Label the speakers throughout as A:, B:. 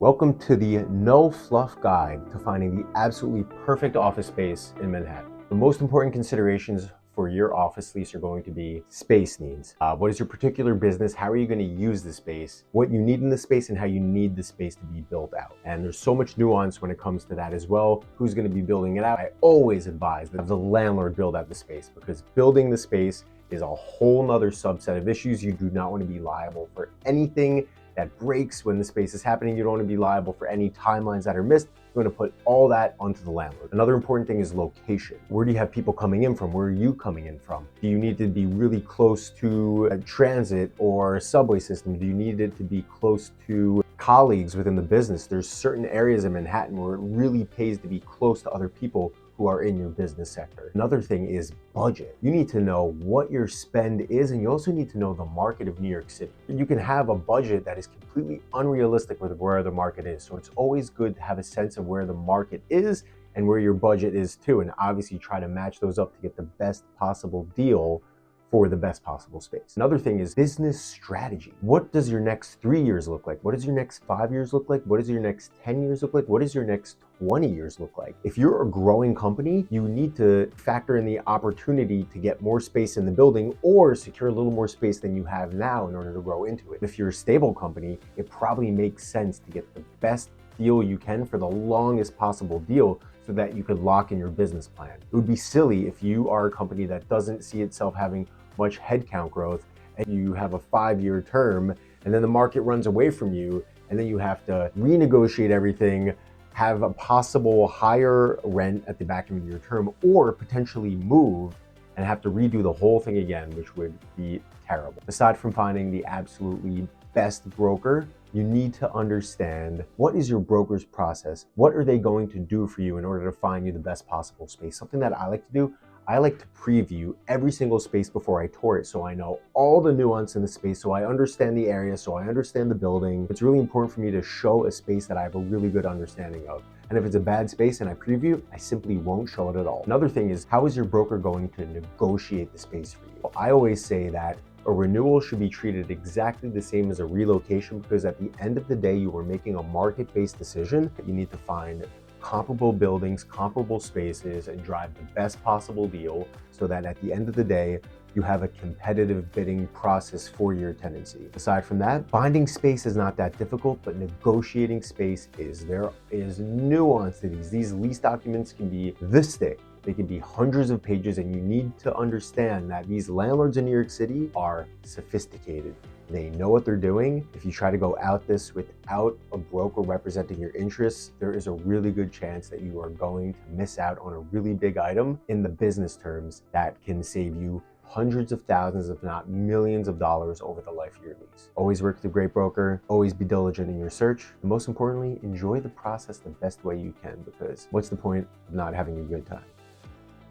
A: Welcome to the No Fluff Guide to finding the absolutely perfect office space in Manhattan. The most important considerations for your office lease are going to be space needs. What is your particular business? How are you going to use the space? What you need in the space and how you need the space to be built out. And there's so much nuance when it comes to that as well. Who's going to be building it out? I always advise that the landlord build out the space, because building the space is a whole nother subset of issues. You do not want to be liable for anything that breaks when the space is happening. You don't want to be liable for any timelines that are missed. You want to put all that onto the landlord. Another important thing is location. Where do you have people coming in from? Where are you coming in from? Do you need to be really close to a transit or subway system? Do you need it to be close to colleagues within the business? There's certain areas in Manhattan where it really pays to be close to other people who are in your business sector. Another thing is budget. You need to know what your spend is, and you also need to know the market of New York City. You can have a budget that is completely unrealistic with where the market is. So it's always good to have a sense of where the market is and where your budget is too. And obviously try to match those up to get the best possible deal for the best possible space. Another thing is business strategy. What does your next 3 years look like? What does your next 5 years look like? What does your next 10 years look like? What does your next 20 years look like? If you're a growing company, you need to factor in the opportunity to get more space in the building or secure a little more space than you have now in order to grow into it. If you're a stable company, it probably makes sense to get the best deal you can for the longest possible deal so that you could lock in your business plan. It would be silly if you are a company that doesn't see itself having much headcount growth and you have a 5-year term and then the market runs away from you and then you have to renegotiate everything, have a possible higher rent at the back end of your term, or potentially move and have to redo the whole thing again, which would be terrible. Aside from finding the absolutely best broker, you need to understand what is your broker's process? What are they going to do for you in order to find you the best possible space? Something that I like to do, I like to preview every single space before I tour it so I know all the nuance in the space, so I understand the area, so I understand the building. It's really important for me to show a space that I have a really good understanding of. And if it's a bad space and I preview, I simply won't show it at all. Another thing is, how is your broker going to negotiate the space for you? I always say that a renewal should be treated exactly the same as a relocation, because at the end of the day, you are making a market-based decision. You need to find comparable buildings, comparable spaces, and drive the best possible deal so that at the end of the day, you have a competitive bidding process for your tenancy. Aside from that, finding space is not that difficult, but negotiating space is. There is nuance to these. These lease documents can be this thick. They can be hundreds of pages, and you need to understand that these landlords in New York City are sophisticated. They know what they're doing. If you try to go out this without a broker representing your interests, there is a really good chance that you are going to miss out on a really big item in the business terms that can save you hundreds of thousands, if not millions of dollars over the life of your lease. Always work with a great broker. Always be diligent in your search. And most importantly, enjoy the process the best way you can, because what's the point of not having a good time?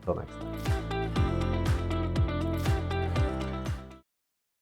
A: Until next time.